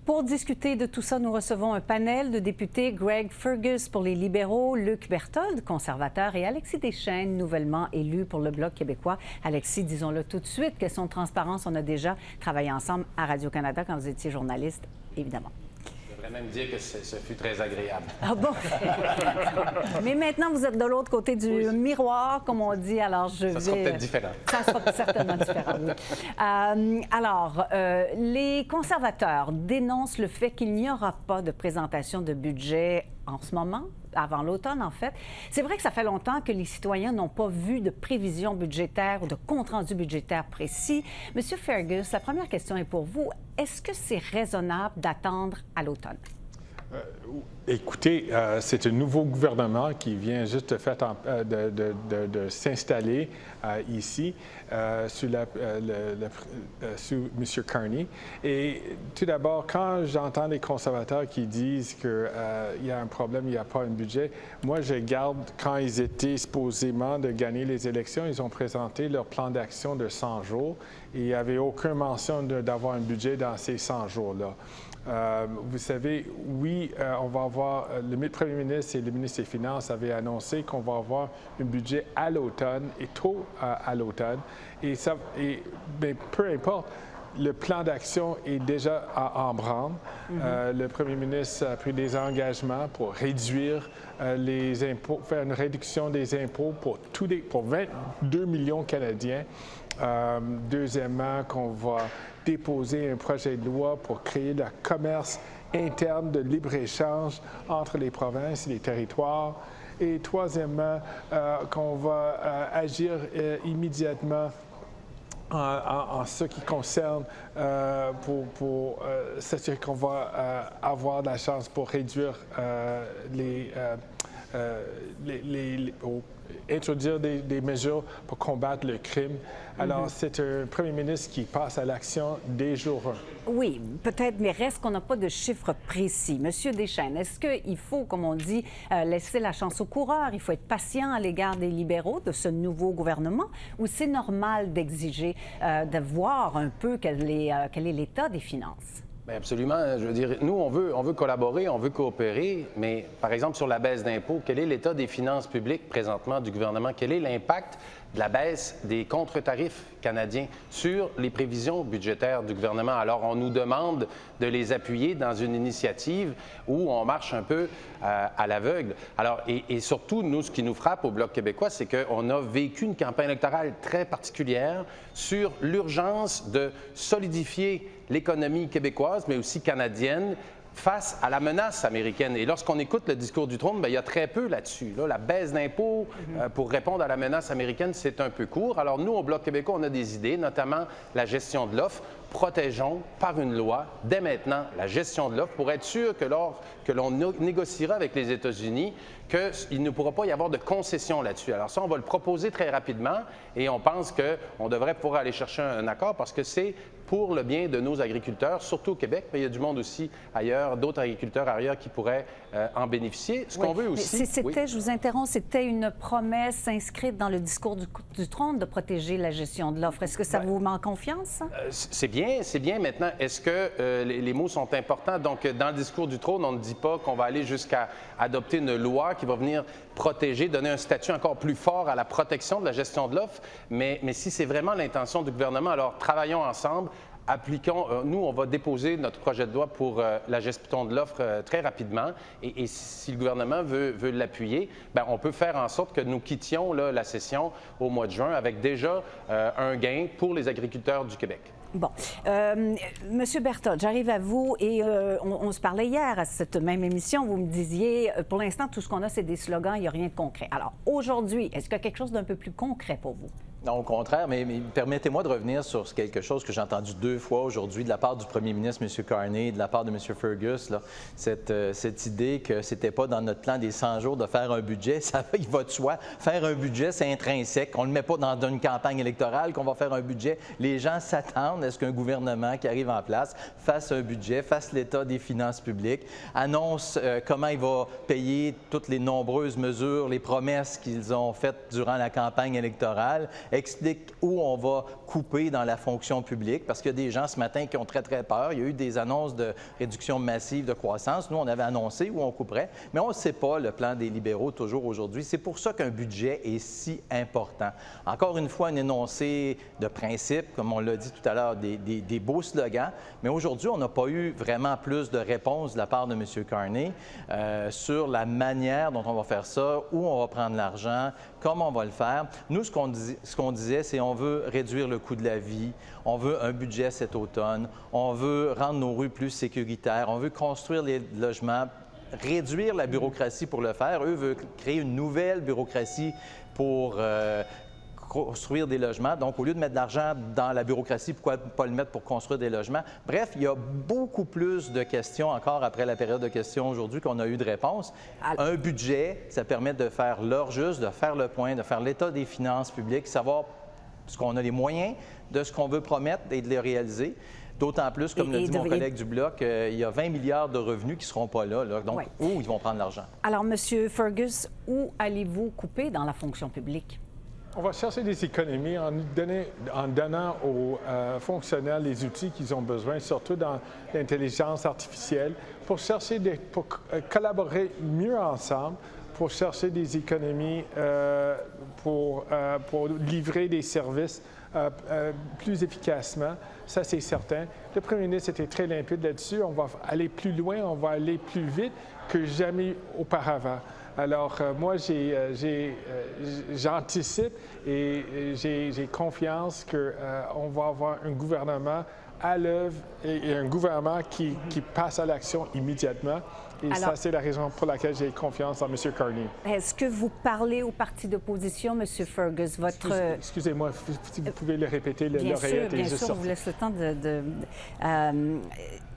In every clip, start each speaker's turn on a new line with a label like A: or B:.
A: Pour discuter de tout ça, nous recevons un panel de députés, Greg Fergus pour les libéraux, Luc Berthold, conservateur, et Alexis Deschênes, nouvellement élu pour le Bloc québécois. Alexis, disons-le tout de suite, question de transparence, on a déjà travaillé ensemble à Radio-Canada quand vous étiez journaliste, évidemment.
B: Je devrais même dire que ce fut très agréable.
A: Ah bon? Mais maintenant, vous êtes de l'autre côté du miroir, comme on dit, alors je vais...
B: Ça sera peut-être différent.
A: Ça sera certainement différent, oui. Les conservateurs dénoncent le fait qu'il n'y aura pas de présentation de budget en ce moment, avant l'automne, en fait. C'est vrai que ça fait longtemps que les citoyens n'ont pas vu de prévision budgétaire ou de compte-rendu budgétaire précis. Monsieur Fergus, la première question est pour vous. Est-ce que c'est raisonnable d'attendre à l'automne?
C: Écoutez, c'est un nouveau gouvernement qui vient juste de s'installer ici sous M. Carney. Et tout d'abord, quand j'entends des conservateurs qui disent qu'il y a un problème, il n'y a pas un budget, moi, je garde, quand ils étaient supposément de gagner les élections, ils ont présenté leur plan d'action de 100 jours et il n'y avait aucune mention d'avoir un budget dans ces 100 jours-là. Vous savez, oui, on va avoir, le Premier ministre et le ministre des Finances avaient annoncé qu'on va avoir un budget à l'automne et tôt à l'automne. Mais peu importe, le plan d'action est déjà en branle. Le Premier ministre a pris des engagements pour réduire les impôts, faire une réduction des impôts pour 22 millions Canadiens. Deuxièmement, qu'on va déposer un projet de loi pour créer le commerce interne de libre-échange entre les provinces et les territoires. Et troisièmement, qu'on va agir immédiatement en ce qui concerne pour s'assurer qu'on va avoir la chance pour réduire introduire des mesures pour combattre le crime. Alors, c'est un premier ministre qui passe à l'action dès jour 1.
A: Oui, peut-être, mais reste qu'on n'a pas de chiffres précis. Monsieur Deschênes, est-ce qu'il faut, comme on dit, laisser la chance au coureur? Il faut être patient à l'égard des libéraux de ce nouveau gouvernement? Ou c'est normal d'exiger de voir un peu quel est l'état des finances?
B: Bien, absolument. Je veux dire, nous, on veut collaborer, on veut coopérer, mais par exemple, sur la baisse d'impôts, quel est l'état des finances publiques présentement du gouvernement? Quel est l'impact de la baisse des contre-tarifs canadiens sur les prévisions budgétaires du gouvernement? Alors, on nous demande de les appuyer dans une initiative où on marche un peu à l'aveugle. Alors, et surtout, nous, ce qui nous frappe au Bloc québécois, c'est qu'on a vécu une campagne électorale très particulière sur l'urgence de solidifier l'économie québécoise, mais aussi canadienne, face à la menace américaine. Et lorsqu'on écoute le discours du trône, bien, il y a très peu là-dessus. Là, la baisse d'impôts pour répondre à la menace américaine, c'est un peu court. Alors nous, au Bloc québécois, on a des idées, notamment la gestion de l'offre. Protégeons par une loi, dès maintenant, la gestion de l'offre pour être sûr que que l'on négociera avec les États-Unis, qu'il ne pourra pas y avoir de concessions là-dessus. Alors ça, on va le proposer très rapidement et on pense qu'on devrait pouvoir aller chercher un accord parce que c'est pour le bien de nos agriculteurs, surtout au Québec, mais il y a du monde aussi ailleurs, d'autres agriculteurs ailleurs qui pourraient en bénéficier. Ce qu'on veut aussi...
A: Je vous interromps, c'était une promesse inscrite dans le discours du trône de protéger la gestion de l'offre. Est-ce que ça vous met en confiance?
B: C'est bien. Maintenant, est-ce que les mots sont importants? Donc, dans le discours du trône, on ne dit pas qu'on va aller jusqu'à adopter une loi qui va venir protéger, donner un statut encore plus fort à la protection de la gestion de l'offre. Mais si c'est vraiment l'intention du gouvernement, alors travaillons ensemble. Appliquons, nous, on va déposer notre projet de loi pour la gestion de l'offre très rapidement. Et si le gouvernement veut l'appuyer, bien, on peut faire en sorte que nous quittions là, la session au mois de juin avec déjà un gain pour les agriculteurs du Québec.
A: Bon. Monsieur Berthold, j'arrive à vous et on se parlait hier à cette même émission. Vous me disiez, pour l'instant, tout ce qu'on a, c'est des slogans, il n'y a rien de concret. Alors, aujourd'hui, est-ce qu'il y a quelque chose d'un peu plus concret pour vous?
D: Non, au contraire, mais permettez-moi de revenir sur quelque chose que j'ai entendu 2 fois aujourd'hui de la part du premier ministre, M. Carney, de la part de M. Fergus, là, cette idée que c'était pas dans notre plan des 100 jours de faire un budget, ça il va de soi. Faire un budget, c'est intrinsèque. On ne le met pas dans une campagne électorale qu'on va faire un budget. Les gens s'attendent à ce qu'un gouvernement qui arrive en place fasse un budget, fasse l'état des finances publiques, annonce comment il va payer toutes les nombreuses mesures, les promesses qu'ils ont faites durant la campagne électorale. explique où on va couper dans la fonction publique, parce qu'il y a des gens ce matin qui ont très, très peur. Il y a eu des annonces de réduction massive de croissance. Nous, on avait annoncé où on couperait, mais on ne sait pas le plan des libéraux toujours aujourd'hui. C'est pour ça qu'un budget est si important. Encore une fois, un énoncé de principe, comme on l'a dit tout à l'heure, des beaux slogans, mais aujourd'hui, on n'a pas eu vraiment plus de réponses de la part de M. Carney sur la manière dont on va faire ça, où on va prendre l'argent, comment on va le faire. Nous, ce qu'on disait, c'est on veut réduire le coût de la vie, on veut un budget cet automne, on veut rendre nos rues plus sécuritaires, on veut construire les logements, réduire la bureaucratie pour le faire. Eux veulent créer une nouvelle bureaucratie pour construire des logements. Donc, au lieu de mettre de l'argent dans la bureaucratie, pourquoi pas le mettre pour construire des logements? Bref, il y a beaucoup plus de questions encore après la période de questions aujourd'hui qu'on a eu de réponses. Un budget, ça permet de faire l'heure juste, de faire le point, de faire l'état des finances publiques, savoir ce qu'on a les moyens de ce qu'on veut promettre et de les réaliser. D'autant plus, comme l'a dit mon collègue du Bloc, il y a 20 milliards de revenus qui ne seront pas là. Donc, où ils vont prendre l'argent?
A: Alors, M. Fergus, où allez-vous couper dans la fonction publique?
C: On va chercher des économies en donnant aux fonctionnaires les outils qu'ils ont besoin, surtout dans l'intelligence artificielle, pour collaborer mieux ensemble, pour chercher des économies, pour livrer des services plus efficacement. Ça, c'est certain. Le premier ministre était très limpide là-dessus. On va aller plus loin, on va aller plus vite que jamais auparavant. Alors, moi, j'anticipe et j'ai confiance qu'on va avoir un gouvernement à l'œuvre et un gouvernement qui passe à l'action immédiatement. Et alors, ça, c'est la raison pour laquelle j'ai confiance en M. Carney.
A: Est-ce que vous parlez au parti d'opposition, M. Fergus?
C: Excusez-moi, si vous pouvez le répéter, l'oreillette est juste sortie. Bien sûr,
A: on vous laisse le temps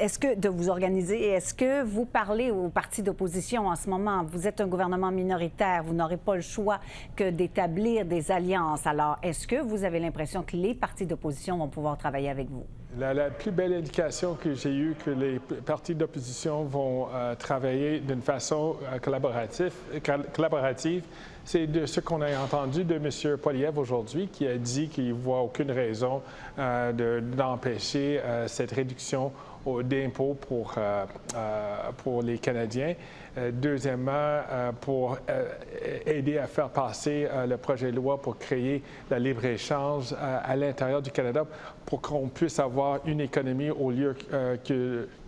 A: est-ce que de vous organiser, est-ce que vous parlez au parti d'opposition en ce moment? Vous êtes un gouvernement minoritaire, vous n'aurez pas le choix que d'établir des alliances. Alors, est-ce que vous avez l'impression que les partis d'opposition vont pouvoir travailler avec vous?
C: La plus belle indication que j'ai eue que les partis d'opposition vont travailler d'une façon collaborative, c'est de ce qu'on a entendu de M. Poilievre aujourd'hui, qui a dit qu'il ne voit aucune raison d'empêcher cette réduction d'impôts pour les Canadiens. Deuxièmement, pour aider à faire passer le projet de loi pour créer le libre-échange à l'intérieur du Canada pour qu'on puisse avoir une économie au lieu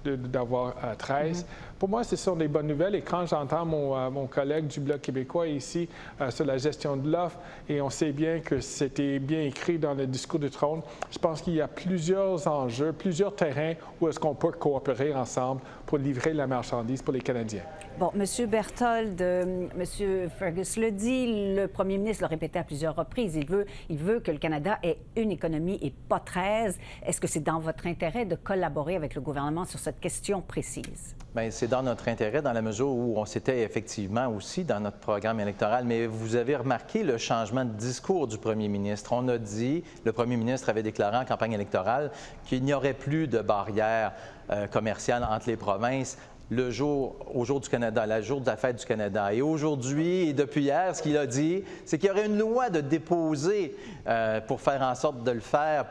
C: d'avoir 13. Pour moi, ce sont des bonnes nouvelles. Et quand j'entends mon collègue du Bloc québécois ici sur la gestion de l'offre, et on sait bien que c'était bien écrit dans le discours du trône, je pense qu'il y a plusieurs enjeux, plusieurs terrains où est-ce qu'on peut coopérer ensemble pour livrer la marchandise pour les Canadiens.
A: Bon, M. Berthold, M. Fergus le dit, le premier ministre l'a répété à plusieurs reprises, il veut que le Canada ait une économie et pas 13. Est-ce que c'est dans votre intérêt de collaborer avec le gouvernement sur cette question précise?
D: Bien, c'est dans notre intérêt dans la mesure où on s'était effectivement aussi dans notre programme électoral, mais vous avez remarqué le changement de discours du premier ministre. On a dit, le premier ministre avait déclaré en campagne électorale qu'il n'y aurait plus de barrières commerciales entre les provinces au jour du Canada, le jour de la fête du Canada. Et aujourd'hui, et depuis hier, ce qu'il a dit, c'est qu'il y aurait une loi de déposer pour faire en sorte de le faire.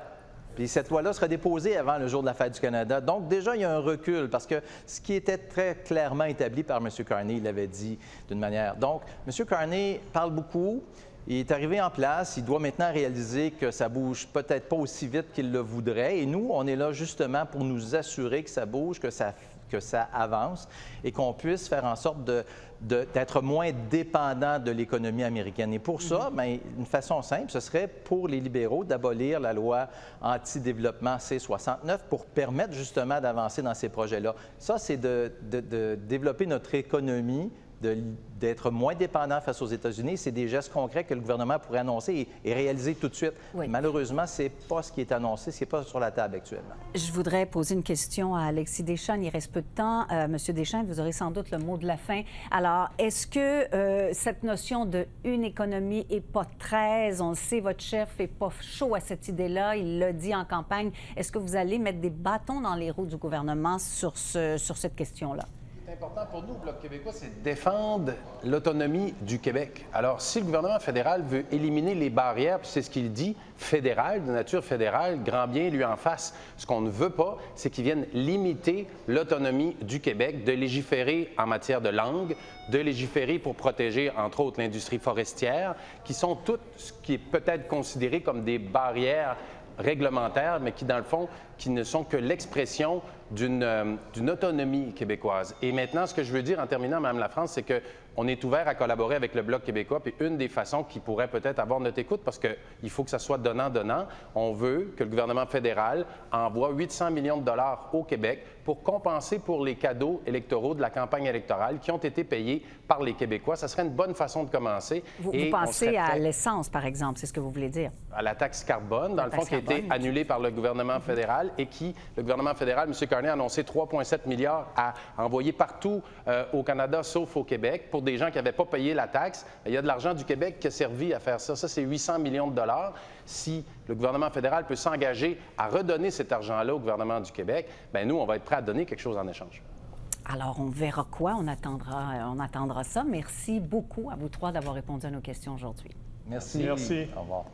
D: Puis cette loi-là sera déposée avant le jour de la fête du Canada. Donc, déjà, il y a un recul parce que ce qui était très clairement établi par M. Carney, il l'avait dit d'une manière. Donc, M. Carney parle beaucoup. Il est arrivé en place. Il doit maintenant réaliser que ça bouge peut-être pas aussi vite qu'il le voudrait. Et nous, on est là justement pour nous assurer que ça bouge, que ça avance et qu'on puisse faire en sorte d'être moins dépendant de l'économie américaine. Et pour ça, bien, une façon simple, ce serait pour les libéraux d'abolir la loi anti-développement C-69 pour permettre justement d'avancer dans ces projets-là. Ça, c'est de développer notre économie, d'être moins dépendant face aux États-Unis. C'est des gestes concrets que le gouvernement pourrait annoncer et réaliser tout de suite. Oui. Malheureusement, ce n'est pas ce qui est annoncé, ce n'est pas sur la table actuellement.
A: Je voudrais poser une question à Alexis Deschênes. Il reste peu de temps. Monsieur Deschênes, vous aurez sans doute le mot de la fin. Alors, est-ce que cette notion de une économie et pas 13, on le sait, votre chef n'est pas chaud à cette idée-là, il l'a dit en campagne. Est-ce que vous allez mettre des bâtons dans les roues du gouvernement sur cette question-là?
B: est important pour nous, au Bloc québécois, c'est de défendre l'autonomie du Québec. Alors, si le gouvernement fédéral veut éliminer les barrières, puis c'est ce qu'il dit, fédéral, de nature fédérale, grand bien lui en face. Ce qu'on ne veut pas, c'est qu'ils viennent limiter l'autonomie du Québec, de légiférer en matière de langue, de légiférer pour protéger, entre autres, l'industrie forestière, qui sont toutes ce qui est peut-être considéré comme des barrières réglementaires, mais qui, dans le fond, qui ne sont que l'expression d'une autonomie québécoise. Et maintenant, ce que je veux dire en terminant, Mme Lafrance, c'est qu'on est ouvert à collaborer avec le Bloc québécois, puis une des façons qui pourrait peut-être avoir notre écoute, parce qu'il faut que ça soit donnant-donnant, on veut que le gouvernement fédéral envoie 800 millions de dollars au Québec pour compenser pour les cadeaux électoraux de la campagne électorale qui ont été payés par les Québécois. Ça serait une bonne façon de commencer.
A: Vous pensez à l'essence, par exemple, c'est ce que vous voulez dire? À
B: la taxe carbone, dans le fond, qui a été annulée par le gouvernement fédéral et qui, le gouvernement fédéral, M. Carney, a annoncé 3,7 milliards à envoyer partout au Canada, sauf au Québec, pour des gens qui n'avaient pas payé la taxe. Il y a de l'argent du Québec qui a servi à faire ça. Ça, c'est 800 millions de dollars. Si le gouvernement fédéral peut s'engager à redonner cet argent-là au gouvernement du Québec, bien nous, on va être prêts à donner quelque chose en échange.
A: Alors, on verra quoi. On attendra ça. Merci beaucoup à vous trois d'avoir répondu à nos questions aujourd'hui.
D: Merci.
C: Merci.
D: Au revoir.